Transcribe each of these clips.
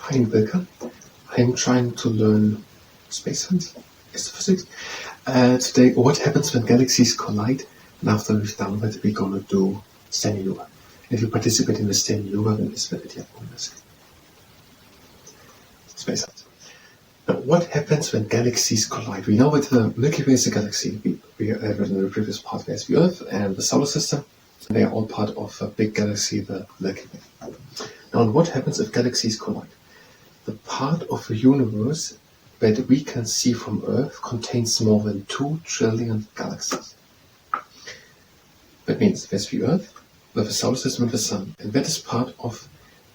I'm Wilke. I'm trying to learn space science, astrophysics. Today, what happens when galaxies collide? And after we've done that, we're going to do standing yoga. If you participate in the standing yoga, then this will be the space science. Now, what happens when galaxies collide? We know that the Milky Way is a galaxy. We read in the previous part, there's the Earth and the solar system. They are all part of a big galaxy, the Milky Way. Now, what happens if galaxies collide? The part of the universe that we can see from Earth contains more than 2 trillion galaxies. That means there's the Earth, with the solar system and the Sun, and that is part of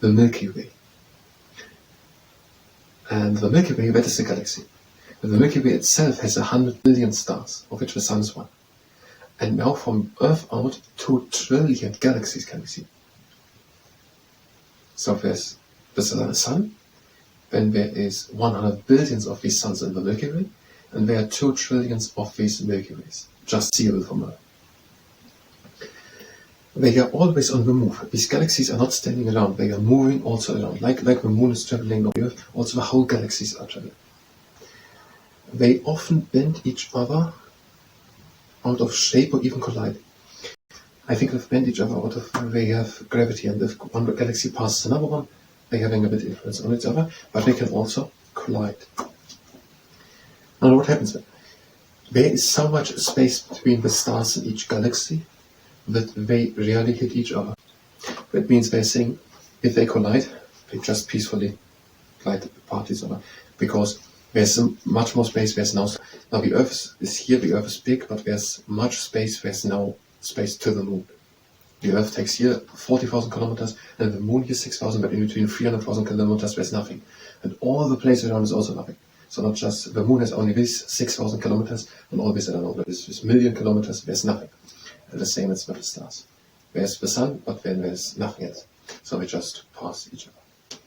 the Milky Way. And the Milky Way, that is a galaxy. And the Milky Way itself has 100 billion stars, of which the Sun is one. And now from Earth out, 2 trillion galaxies can be seen. So there's the Sun, then there is 100 billions of these suns in the Milky Way, and there are 2 trillions of these Milky Ways, just seeable from Earth. They are always on the move. These galaxies are not standing around, they are moving also around. Like the moon is traveling on the Earth, also the whole galaxies are traveling. They often bend each other out of shape or even collide. I think they've bent each other out of, they have gravity, and if one galaxy passes another one, they're having a bit of influence on each other, but they can also collide. Now what happens then? There is so much space between the stars in each galaxy that they rarely hit each other. That means they're saying, if they collide, they just peacefully glide apart each other, because there's much more space. There's now the Earth is here, the Earth is big, but there's much space. There's now space to the moon. The Earth takes here 40,000 kilometers, and the moon here 6,000, but in between 300,000 kilometers there's nothing. And all the place around is also nothing. So not just, the moon has only this 6,000 kilometers, and all this, I don't know, this million kilometers, there's nothing. And the same as with the stars. There's the sun, but then there's nothing else. So they just pass each other.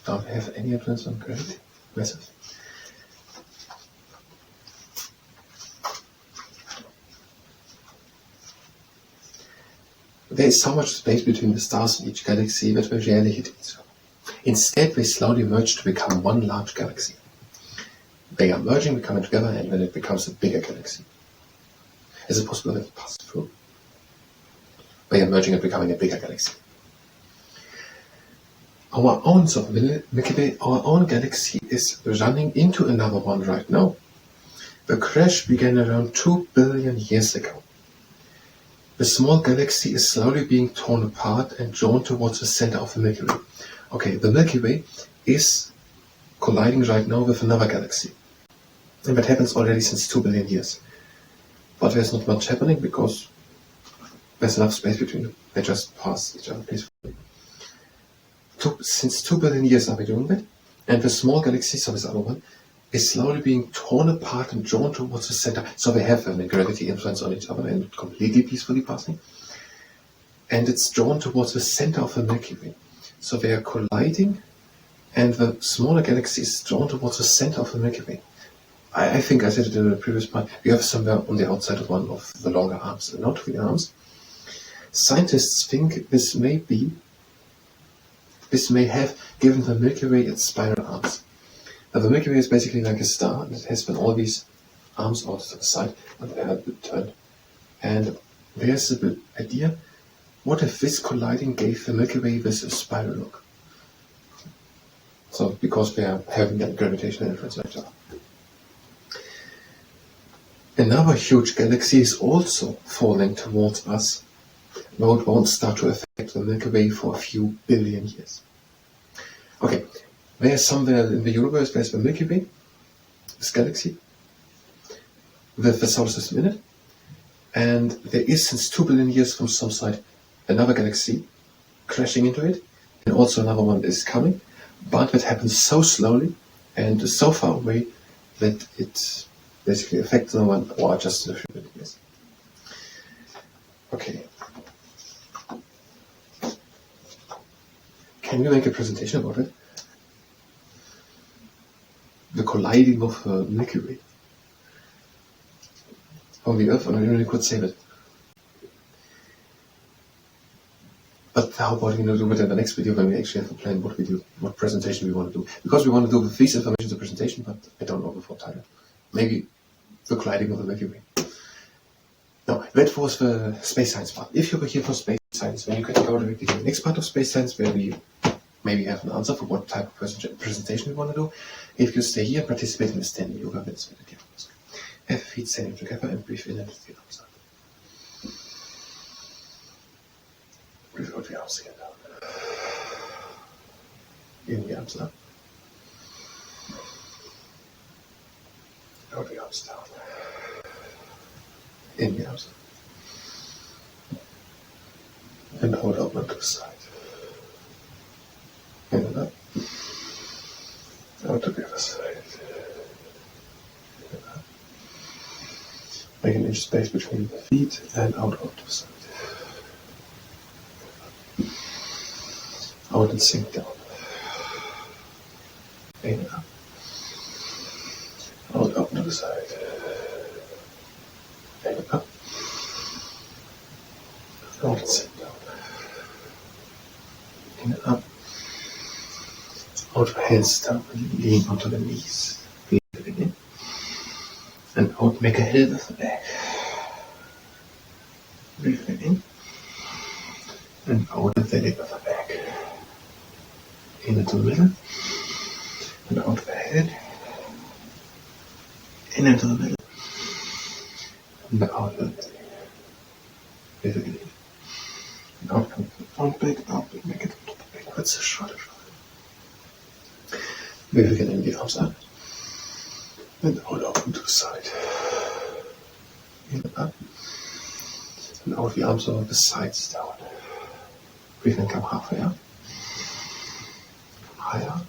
Don't have any influence on gravity? Massive. There is so much space between the stars in each galaxy that they rarely hit each other. Instead, they slowly merge to become one large galaxy. They are merging, becoming together, and then it becomes a bigger galaxy. Is it possible that it passes through? They are merging and becoming a bigger galaxy. Our own Milky Way, our own galaxy is running into another one right now. The crash began around 2 billion years ago. The small galaxy is slowly being torn apart and drawn towards the center of the Milky Way. Okay, the Milky Way is colliding right now with another galaxy. And that happens already since 2 billion years. But there's not much happening because there's enough space between them. They just pass each other peacefully. Since 2 billion years are we doing that? And the small galaxy, so this other one, is slowly being torn apart and drawn towards the center. So they have a gravity influence on each other and completely peacefully passing. And it's drawn towards the center of the Milky Way. So they are colliding, and the smaller galaxy is drawn towards the center of the Milky Way. I think I said it in the previous part, we have somewhere on the outside of one of the longer arms, not 3 arms. Scientists think this may have given the Milky Way its spiral arms. Now, the Milky Way is basically like a star, and it has been all these arms out to the side, and they have been turned. And there's the idea, what if this colliding gave the Milky Way this spiral look? So, because they are having a gravitational influence on each other. Another huge galaxy is also falling towards us, though it won't start to affect the Milky Way for a few billion years. Okay, there's somewhere in the universe, there's the Milky Way, this galaxy, with the solar system in it, and there is, since 2 billion years from some side, another galaxy crashing into it, and also another one is coming, but it happens so slowly and so far away that it basically affects no one, or just in a few billion years. Okay. Can we make a presentation about it? The colliding of Milky Way on the Earth, and I really could save it. But how about we do it in the next video when we actually have a plan what presentation we want to do. Because we want to do with these information the presentation, but I don't know before title. Maybe the colliding of the Milky Way. No, that was the space science part. If you were here for space science, then you can go directly to the next part of space science where we maybe have an answer for what type of presentation we want to do. If you stay here and participate in the standing yoga, that's what it is. Have feet standing together and breathe in and the arms out. Breathe out the arms again down. In the arms up. Out the arms down. In the arms up. And hold out onto the side. In and up. Out to the other side. In and up. Make an inch space between the feet and out to the side. Out and sink down. In and up. Out to the side. In and up. Out and sink down. In and up. Out the hands down and lean onto the knees. Breathing in. And out, make a hill with the back. Breathing in. And out the belly with the back. In into the middle. And out the head. In into the middle. And out the belly. Breathing in. And out comes the front back, out and make it onto the backwards, shoulder. Breathing in the arms up. And out open to the side. In and up. And out the arms over the sides down. Breathe in, come halfway up. Come higher.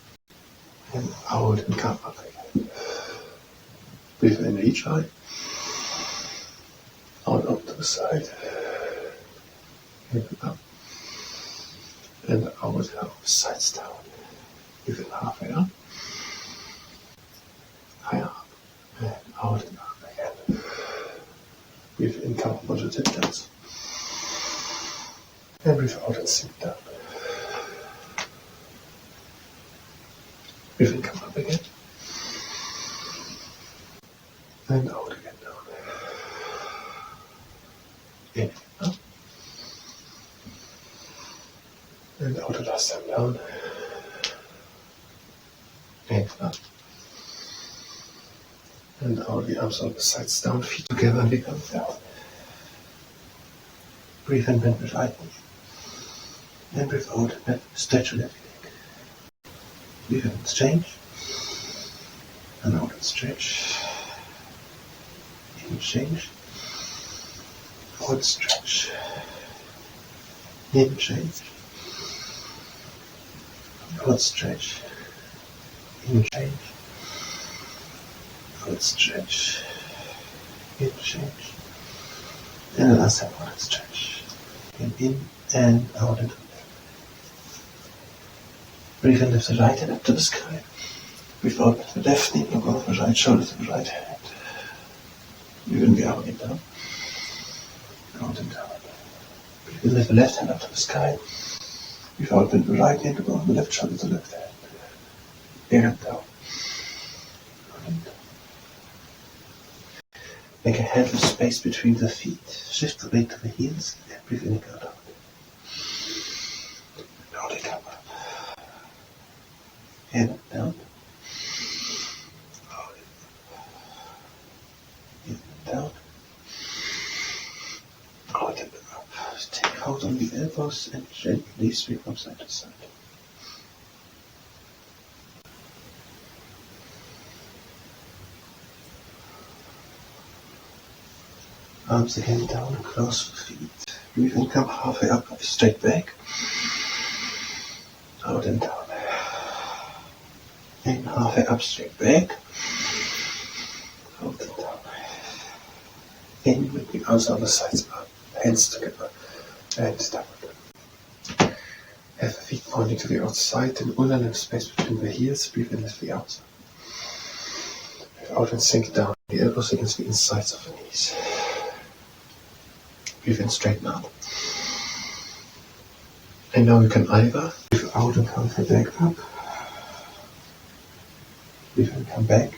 And out and come up again. Breathe in each eye. Out up to the side. In and up. And out over the sides down. Breathe in halfway up. Higher up. And out and up again. Breathe in, come up onto the tiptoes. And breathe out and sink down. Breathe in, come up again. And out again down. In and up. And out the last time down. In and up. And out the arms on the sides down, feet together and become down. Breathe in, bend the right knee. And breathe out and stretch your left leg. Breathe in, change. And out and stretch. In, change. Out, stretch. In, change. Out, stretch. In, change. Out, stretch. In, change. And the last time, out, stretch. In and out and up. Breathe in, lift the right hand up to the sky. Breathe out, lift the left knee, look over the right shoulder to the right hand. Breathe in the arm and down. Out and down. Breathe in, lift the left hand up to the sky. Breathe out, bend the right hand, look over the left shoulder to the left hand. In and down. Out and down. Make a hand of space between the feet. Shift the weight to the heels and breathe in and go down. Now they come up. In and down. Out and up. In and down. Out and up. Take hold on the elbows and gently swing from side to side. Arms again down and close the feet. Breathe in, come halfway up, straight back. Out and down. In, halfway up, straight back. Out and down. In with the arms on the sides up, hands together, and down. Have the feet pointing to the outside and unlimited space between the heels. Breathe in, lift the arms up. Breathe out and sink down. The elbows against the insides of the knees. Breathe in, straighten up. And now you can either breathe out and come back up. Breathe in, come back.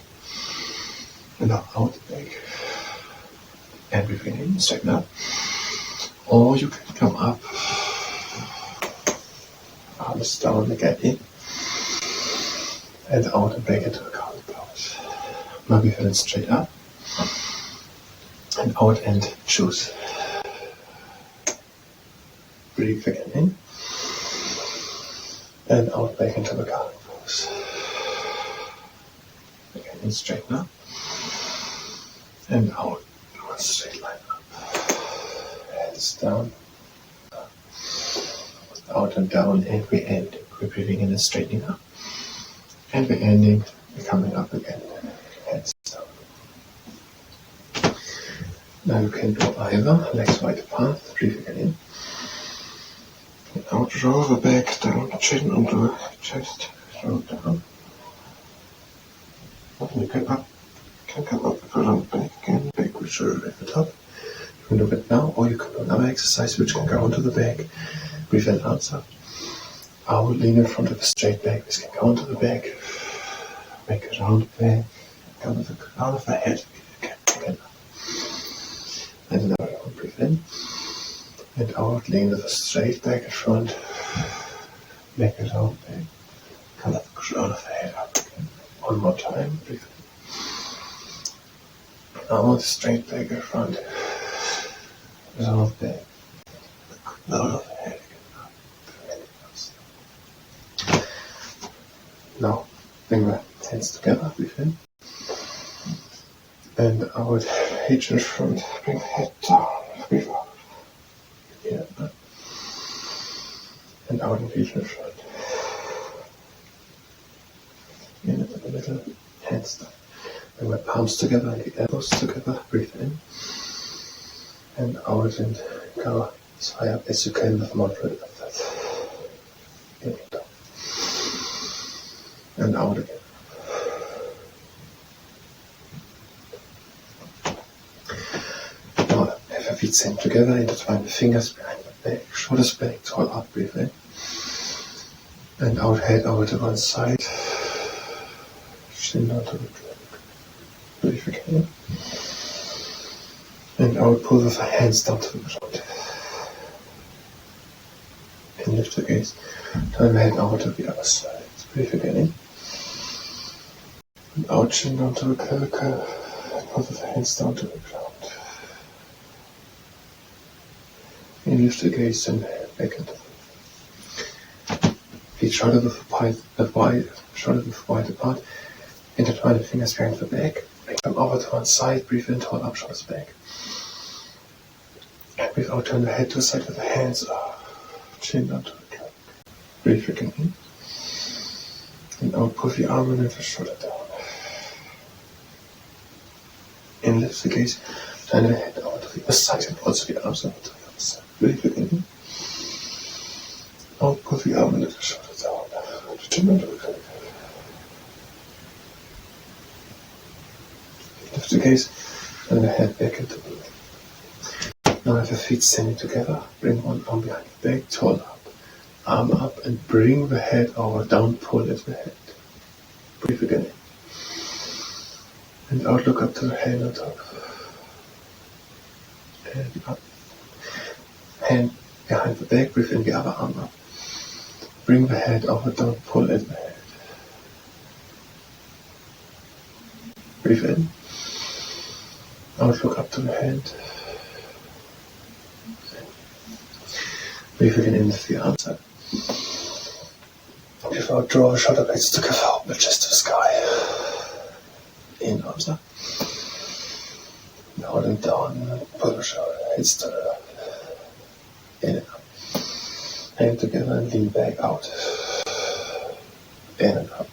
And now out, back. And breathe in, straighten up. Or you can come up. Arms down again, in. And out and back into a cow pose. Now breathe in straight up. And out and choose. Breathe again in. And out back into the cow pose. Again in, straighten up. And out, one straight line up. Hands down. Out and down, and we end. We're breathing in and straightening up. And we're ending, we're coming up again. Hands down. Now you can do either, legs wide apart, breathe again in. And out, roll the back down, chin onto the chest, roll down. And you can come up around back again, back with shoulder at the top. You can do it now, or you can do another exercise which can go onto the back. Breathe in, arms up. Out, lean in front of a straight back. This can go onto the back. Make a round back. Come with the crown of the head. Again. And another one. Breathe in. And out, lean with a straight back in front. Make a round back. Come with the crown of the head up again. One more time. Breathe in. Out, straight back in front. Round back. Crown of the head. Now, bring the hands together, breathe in. And out, reach in front, bring the head down, breathe out. Yeah. And out and reach in front. In the middle, hands down. Bring my palms together and the elbows together, breathe in. And out and go as high up as you can with moderate effort. In and down. And out again. Now have your feet same together, intertwine the fingers behind the back, shoulders back, tall up, breathe in. And out, head over to one side, chin down to the ground. Breathe again. And out, pull with the hands down to the ground. And lift the gaze. Turn the head over to the other side. Breathe again in. And out, chin down to the curve, and pull the hands down to the ground. And lift the gaze and back into the feet shoulder width wide apart. Intertwine the fingers behind the back. Bring them over to one side. Breathe in, tall up, shoulders back. And breathe out, turn the head to the side with the hands up. Chin down to the ground. Breathe again in. And out, pull the arm and the shoulder down. And lift the gaze, turn the head over to the other side and also the arms over to the other side. Breathe again in. Out, pull the arm and the shoulder down. Chin down to the ground. Lift the gaze, turn the head back into the room. Now have your feet standing together. Bring one arm behind the back, tall up. Arm up and bring the head over, down, pull at the head. Breathe again in. And out, look up to the hand on top. And up. Hand behind the back, breathe in the other arm up. Bring the head over, down, pull at the head. Breathe in. Out, look up to the hand. Breathe again in with the arms up. Breathe out, draw the shoulder blades together, open the chest to the sky. In, arms up. Out and down, pull the shoulder blades to the left. In and up. Hand together and lean back out. In and up.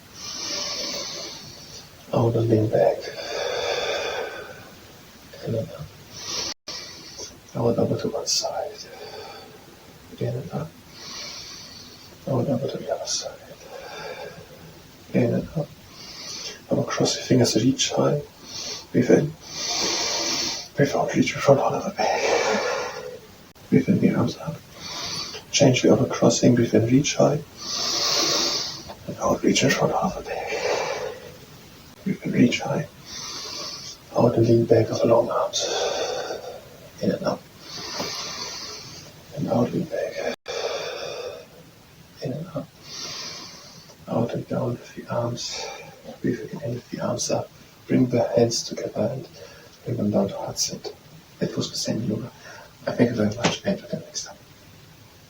Out and lean back. In and up. Out over to one side. In and up. Out over to the other side. In and up. Now cross your fingers, reach high. Breathe in. Breathe out, reach your front, hold over back. Breathe in, the arms up. Change the upper crossing, breathe in, reach high. And out, reach and front, half a back. Breathe in, reach high. Out and lean back with long arms. In and out. And out, lean back. In and out. Out and down with the arms. Breathe again with the arms up. Bring the hands together and bring them down to heart sit. That was the same yoga. I thank you very much and until next time.